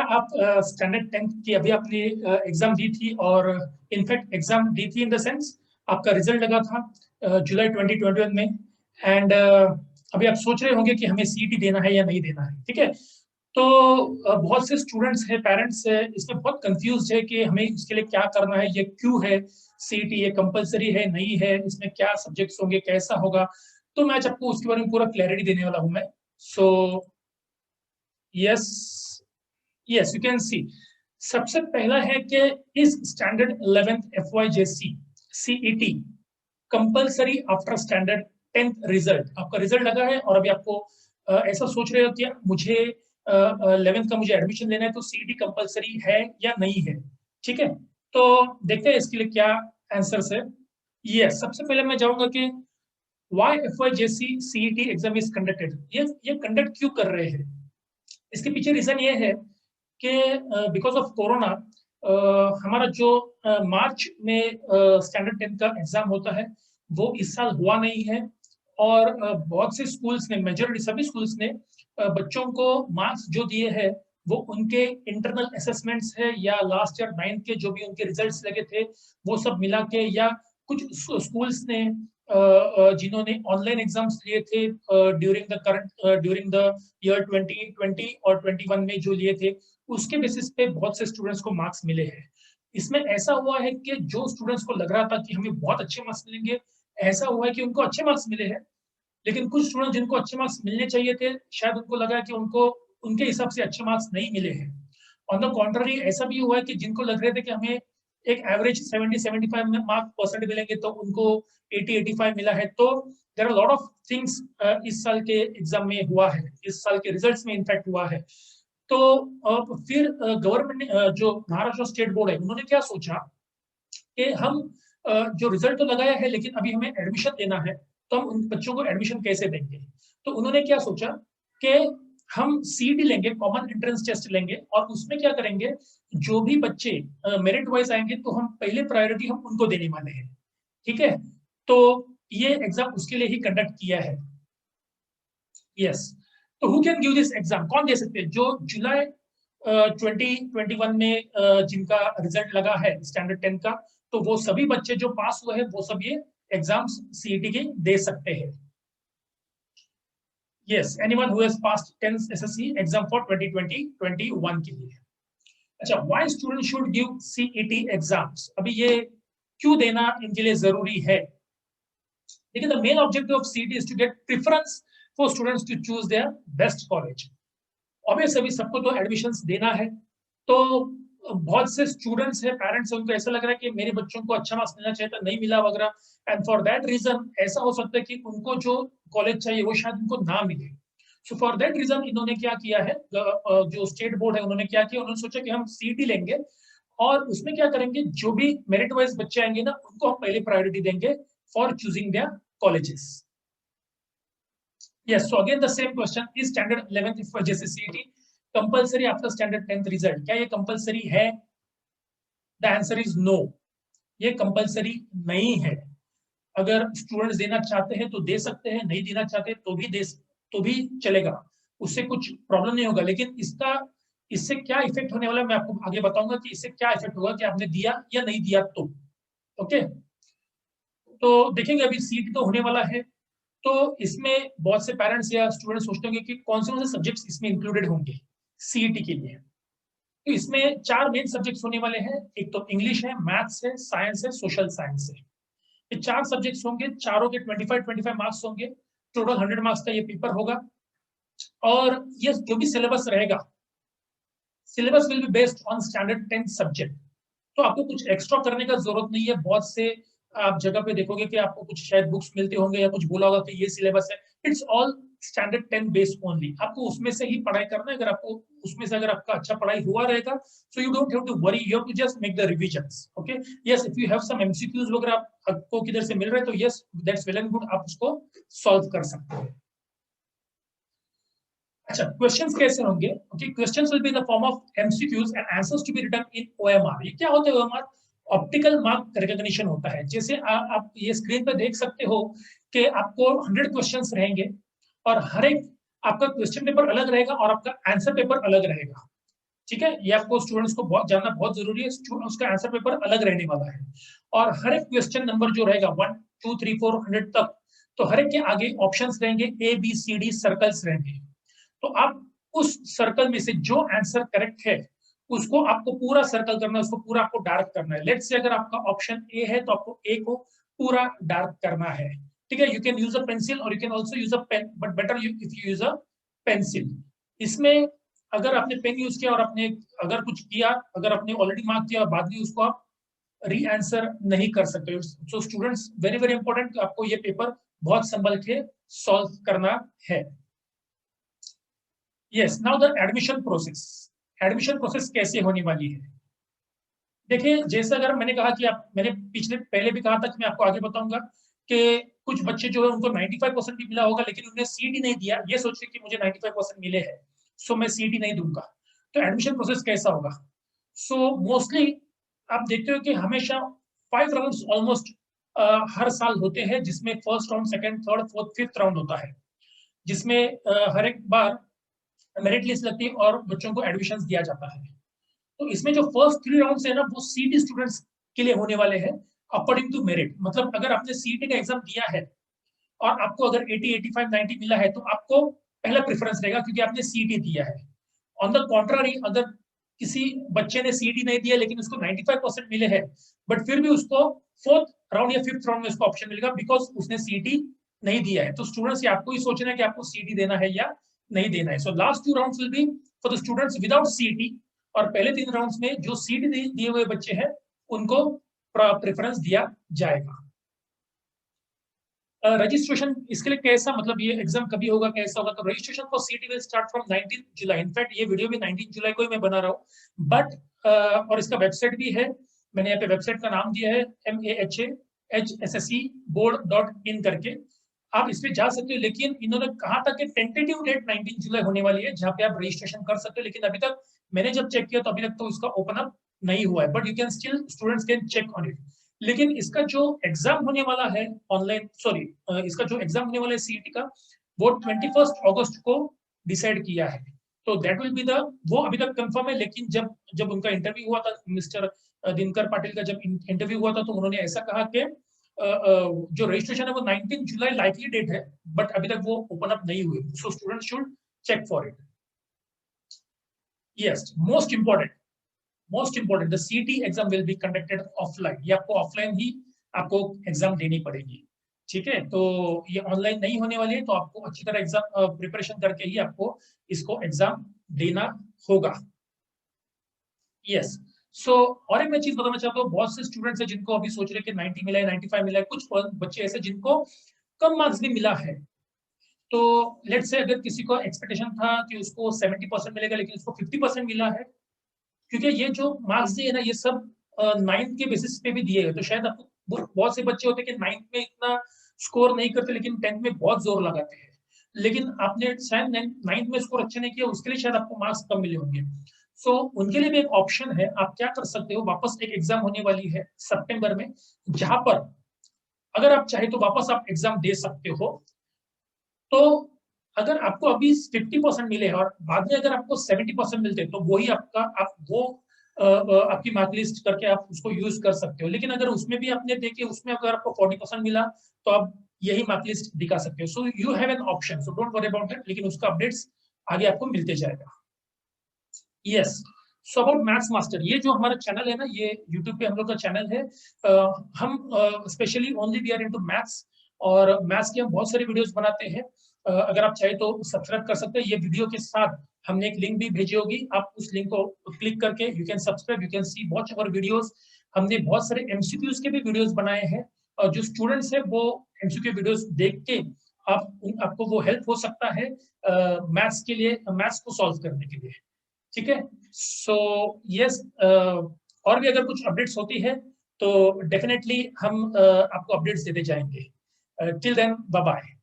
आप standard 10th की अभी आपने एग्जाम दी थी, और इनफैक्ट एग्जाम दी थी इन द सेंस आपका रिजल्ट लगा था जुलाई 2021 में, एंड अभी आप सोच रहे होंगे कि हमें सीईटी देना है या नहीं देना है, ठीक है। तो बहुत से स्टूडेंट्स हैं, पेरेंट्स है, इसमें बहुत कंफ्यूज है कि हमें इसके लिए क्या करना है, ये क्यों है सीईटी, ये कंपलसरी है नहीं है, इसमें क्या सब्जेक्ट्स होंगे, कैसा होगा। तो मैं आज आपको उसके बारे में पूरा क्लैरिटी देने वाला हूं मैं। So yes, yes you can see. सबसे पहला है कि इस standard 11th FYJC CET compulsory after standard 10th result. आपका रिजल्ट लगा है और अभी आपको ऐसा सोच रहे हो कि मुझे 11th का मुझे एडमिशन लेना है, तो सीईटी कंपलसरी है या नहीं है, ठीक है। तो देखते हैं इसके लिए क्या आंसर है। ये सबसे पहले मैं जाऊंगा कि why FYJC CET exam is conducted. ये कंडक्ट क्यों कर रहे हैं, इसके पीछे रीजन ये है कि बिकॉज ऑफ कोरोना हमारा जो मार्च में स्टैंडर्ड 10 का एग्जाम होता है वो इस साल हुआ नहीं है। और बहुत से स्कूल्स ने, मेजॉरिटी सभी स्कूल्स ने बच्चों को मार्क्स जो दिए हैं वो उनके इंटरनल असेसमेंट्स है या लास्ट ईयर 9th के जो भी उनके रिजल्ट्स लगे थे वो सब मिला के, या कुछ स्कूल्स ने जिन्होंने ऑनलाइन एग्जाम्स लिए थे ड्यूरिंग द ईयर 2020 और 21 में जो लिए थे, उसके बेसिस पे बहुत से स्टूडेंट्स को मार्क्स मिले हैं। इसमें ऐसा हुआ है कि जो स्टूडेंट्स को लग रहा था कि हमें बहुत अच्छे मार्क्स मिलेंगे, ऐसा हुआ है कि उनको अच्छे मार्क्स मिले हैं। लेकिन कुछ स्टूडेंट जिनको अच्छे मार्क्स मिलने चाहिए थे, शायद उनको लगा कि उनको उनके हिसाब से अच्छे मार्क्स नहीं मिले हैं। ऑन द कॉन्ट्ररी ऐसा भी हुआ है कि जिनको लग रहे थे कि हमें एक एवरेज 70-75 मार्क परसेंट मिलेंगे, तो उनको 80-85 मिला है। तो there are lot of things इस साल के एग्जाम में हुआ है, इस साल के रिजल्ट्स में इनफैक्ट हुआ है। तो फिर गवर्नमेंट ने, जो महाराष्ट्र स्टेट बोर्ड है, उन्होंने क्या सोचा कि हम जो रिजल्ट तो लगाया है लेकिन अभी हमें एडमिशन देना है, तो हम उन बच्चों को एडमिशन कैसे देंगे। तो उन्होंने क्या सोचा कि हम सीईटी लेंगे, कॉमन एंट्रेंस टेस्ट लेंगे, और उसमें क्या करेंगे, जो भी बच्चे मेरिट वाइज आएंगे तो हम पहले प्रायोरिटी हम उनको देने वाले हैं, ठीक है। तो ये एग्जाम उसके लिए ही कंडक्ट किया है। यस, तो who can give this exam, कौन दे सकते हैं, जो जुलाई 2021 में जिनका रिजल्ट लगा है स्टैंडर्ड 10 का, तो वो सभी बच्चे जो पास हुए हैं वो सब ये एग्जाम्स सीईटी के दे सकते हैं। Yes, anyone who has passed 10th SSC exam for 2020-21 के लिए। अच्छा, why student should give CET exams, अभी ये क्यों देना इनके लिए जरूरी है। देखिए, the main objective of CET is to get preference for students to choose their best college. Obvious अभी सबको तो एडमिशंस देना है, तो बहुत से स्टूडेंट्स हैं, पेरेंट्स हैं, उनको ऐसा लग रहा है कि मेरे बच्चों को अच्छा मार्क्स मिलना चाहिए था, नहीं मिला वगैरह। एंड फॉर दैट रीजन ऐसा हो सकता है कि उनको जो कॉलेज चाहिए वो शायद उनको ना मिले। सो फॉर दैट रीजन इन्होंने क्या किया है, जो स्टेट बोर्ड है उन्होंने क्या किया, उन्होंने सोचा कि हम सीईटी लेंगे और उसमें क्या करेंगे, जो भी मेरिट वाइज बच्चे आएंगे ना उनको हम पहले प्रायोरिटी देंगे for choosing their colleges. Yes, so again the same question, is standard 11th for जैसे CET compulsory after standard 10th result, क्या ये compulsory है? The answer is no, ये compulsory नहीं है। अगर स्टूडेंट्स देना चाहते हैं तो दे सकते हैं, नहीं देना चाहते तो भी चलेगा, उससे कुछ प्रॉब्लम नहीं होगा। लेकिन इससे क्या इफेक्ट होने वाला है मैं आपको आगे बताऊंगा कि इससे क्या इफेक्ट होगा कि आपने दिया या नहीं दिया। तो ओके, तो देखेंगे अभी सीट तो होने वाला है, तो इसमें बहुत से पेरेंट्स या स्टूडेंट सोचते होंगे कि कौन से सब्जेक्ट्स इसमें इंक्लूडेड होंगे सीईटी के लिए। तो इसमें 4 मेन सब्जेक्ट्स होने वाले हैं, एक तो इंग्लिश है, मैथ्स है, साइंस है, सोशल साइंस है। ये 4 सब्जेक्ट्स होंगे, चारों के 25-25 मार्क्स होंगे, टोटल 100 मार्क्स का ये पेपर होगा। और ये जो भी सिलेबस रहेगा, syllabus will be based on standard 10 subject. तो आपको कुछ एक्स्ट्रा करने का जरूरत नहीं है। बहुत से आप जगह पे देखोगे कि आपको कुछ शायद बुक्स मिलते होंगे या कुछ बोला होगा कि ये सिलेबस है, it's all standard 10 based only. आपको उसमें से ही पढ़ाई करना है। अगर आपको उसमें से अगर आपका अच्छा पढ़ाई हुआ रहेगा, so you don't have to worry, you have to just make the revisions. Okay, yes, if you have some MCQs वगैरह आपको किधर से मिल रहे हैं तो yes, that's well and good, आप उसको सॉल्व कर सकते हैं। अच्छा, क्वेश्चंस कैसे होंगे? Okay, questions will be in the form of MCQs and answers to be written in OMR. ये क्या होता है ओएमआर? ऑप्टिकल मार्क रिकॉग्निशन होता है। जैसे आप ये स्क्रीन पे देख सकते हो कि आपको 100 क्वेश्चंस रहेंगे और हर एक आपका क्वेश्चन पेपर अलग रहेगा और आपका आंसर पेपर अलग रहेगा। ठीक है, ये आपको स्टूडेंट्स को बहुत जानना बहुत जरूरी है। उसका आंसर पेपर अलग रहने वाला है, और हर एक क्वेश्चन नंबर जो रहेगा 1 2 3 4 100 तक, तो हर एक के आगे ऑप्शंस रहेंगे, ABCD सर्कल्स रहेंगे। तो आप उस सर्कल में से जो आंसर करेक्ट है उसको आपको पूरा सर्कल करना है, उसको पूरा आपको डार्क करना है। लेट्स से अगर आपका ऑप्शन ए है तो आपको ए को पूरा डार्क करना है। ठीक है, you can use a pencil और you can also use a pen, but better if you use a pencil. इसमें अगर आपने पेन यूज किया और आपने अगर कुछ किया, अगर आपने ऑलरेडी मार्क किया और बाद में उसको आप री आंसर नहीं कर सकते। So students, very very important, आपको ये पेपर बहुत संभल के सॉल्व करना है। Yes, now the admission process. Admission process कैसे होने वाली है? देखिए, जैसे अगर मैंने कहा कि आप, मैंने पिछले पहले भी कहा था कि मैं आपको आगे बताऊंगा कि कुछ बच्चे जो है उनको 95% भी मिला होगा, लेकिन उन्हें सीडी नहीं दिया, ये सोच के कि मुझे 95% मिले हैं सो मैं सीडी नहीं दूंगा। तो एडमिशन प्रोसेस कैसा होगा? सो मोस्टली आप देखते हो कि हमेशा 5 राउंड्स ऑलमोस्ट हर साल होते हैं, जिसमें first round, second, third, fourth, fifth round होता है, जिसमें हर एक बार मेरिट लिस्ट लगती है और बच्चों को एडमिशन दिया जाता है। तो इसमें जो फर्स्ट 3 राउंड है ना, वो सीटी स्टूडेंट्स के लिए होने वाले हैं अकॉर्डिंग टू मेरिट। मतलब अगर आपने सीटी का एग्जाम दिया है और आपको अगर 80 85 90 मिला है तो आपको पहला प्रेफरेंस रहेगा, क्योंकि आपने सीटी दिया है। ऑन द कॉन्ट्रारी, अगर किसी बच्चे ने सीटी नहीं दिया लेकिन उसको 95% मिले हैं, बट फिर भी उसको फोर्थ राउंड या फिफ्थ राउंड में उसको ऑप्शन मिलेगा, बिकॉज उसने सीटी नहीं दिया है। तो स्टूडेंट्स, ये आपको ही सोचना है कि आपको सीटी देना है या नहीं देना है। So last 2 rounds will be for the students without सीटी, और पहले 3 राउंड्स में जो सीटी दिए हुए बच्चे हैं उनको प्रेफरेंस दिया जाएगा। रजिस्ट्रेशन इसके लिए कैसा, मतलब ये एग्जाम कभी होगा, कैसा होगा? तो रजिस्ट्रेशन फॉर सीटी will start from 19 July. In fact ये वीडियो भी 19 जुलाई को ही मैं बना रहा हूँ, बट और इसका वेबसाइट भी है, मैंने यहाँ पे वेबसाइट का नाम दिया है mahsscboard.in करके, आप इस पे जा सकते हो। लेकिन इन्होंने कहा था कि टेंटेटिव डेट 19 जुलाई होने वाली है जहाँ पे आप रजिस्ट्रेशन कर सकते हो, लेकिन अभी तक मैंने जब चेक किया तो अभी तक तो उसका ओपन अप नहीं हुआ है, but you can still, students can check on it. लेकिन इसका जो एग्जाम होने वाला है ऑनलाइन, सॉरी, इसका जो एग्जाम होने वाला है सीईटी का, वो 21 अगस्त को डिसाइड किया है। तो दैट विल बी द, वो अभी तक कंफर्म है, लेकिन जब जब उनका इंटरव्यू हुआ था, मिस्टर दिनकर पाटिल का जब इंटरव्यू हुआ था, तो उन्होंने ऐसा कहा कि जो रजिस्ट्रेशन है वो 19 जुलाई लाइकली डेट है, बट अभी तक वो ओपन अप नहीं हुए। So student should check for it. Yes, most important, the CT exam will be conducted offline. ये आपको ऑफलाइन ही आपको एग्जाम देनी पड़ेगी। ठीक है, तो ये ऑनलाइन नहीं होने वाली है, तो आपको अच्छी तरह एग्जाम प्रिपरेशन करके ही आपको इसको एग्जाम देना होगा। यस, सो और एक मैं चीज बताना चाहता हूँ, बहुत से स्टूडेंट्स हैं जिनको अभी सोच रहे कि 90 मिला है, 95 मिला है, कुछ बच्चे ऐसे जिनको कम मार्क्स भी मिला है। तो लेट्स से अगर किसी को एक्सपेक्टेशन था कि उसको 70% मिलेगा, लेकिन उसको 50% मिला है, क्योंकि ये जो मार्क्स दिए ना, ये सब 9th के बेसिस पे भी दिए गए। तो शायद आपको, बहुत से बच्चे होते हैं कि 9th में इतना स्कोर नहीं करते, लेकिन 10th में बहुत जोर लगाते हैं। लेकिन आपने शायद 9th में स्कोर अच्छा नहीं किया, उसके लिए शायद आपको मार्क्स कम मिले होंगे। सो उनके लिए भी एक ऑप्शन है, आप क्या कर सकते हो, वापस एक एग्जाम होने वाली है सितंबर में, जहां पर अगर आप चाहे तो वापस आप एग्जाम दे सकते हो। तो अगर आपको अभी 50% मिले और बाद में अगर आपको 70% मिलते, तो वही आपका, आप वो आपकी मार्क लिस्ट करके आप उसको यूज कर सकते हो। लेकिन अगर उसमें भी आपने देखे, उसमें अगर आपको 40% मिला, तो आप यही मार्क लिस्ट दिखा सकते हो। So you have an option, so don't worry about it, लेकिन उसका अपडेट्स आगे आपको मिलते जाएगा। Yes, so about maths master, ये जो हमारा चैनल है ना, ये यूट्यूब पे हम लोग का चैनल है। हम specially only we are into maths, और मैथ्स के हम बहुत सारे वीडियोस बनाते हैं। अगर आप चाहे तो सब्सक्राइब कर सकते हैं। ये वीडियो के साथ हमने एक लिंक भी भेजी होगी, आप उस लिंक को क्लिक करके you can subscribe, you can see watch our videos. हमने बहुत सारे एमसीक्यूज के भी वीडियोस बनाए हैं, और जो स्टूडेंट्स हैं वो एमसीक्यू वीडियोस देख के आपको वो हेल्प हो सकता है मैथ्स के लिए, मैथ्स को सॉल्व करने के लिए। ठीक है, सो यस, और भी अगर कुछ अपडेट्स होती है तो डेफिनेटली हम आपको अपडेट्स देते जाएंगे। Till then, bye bye.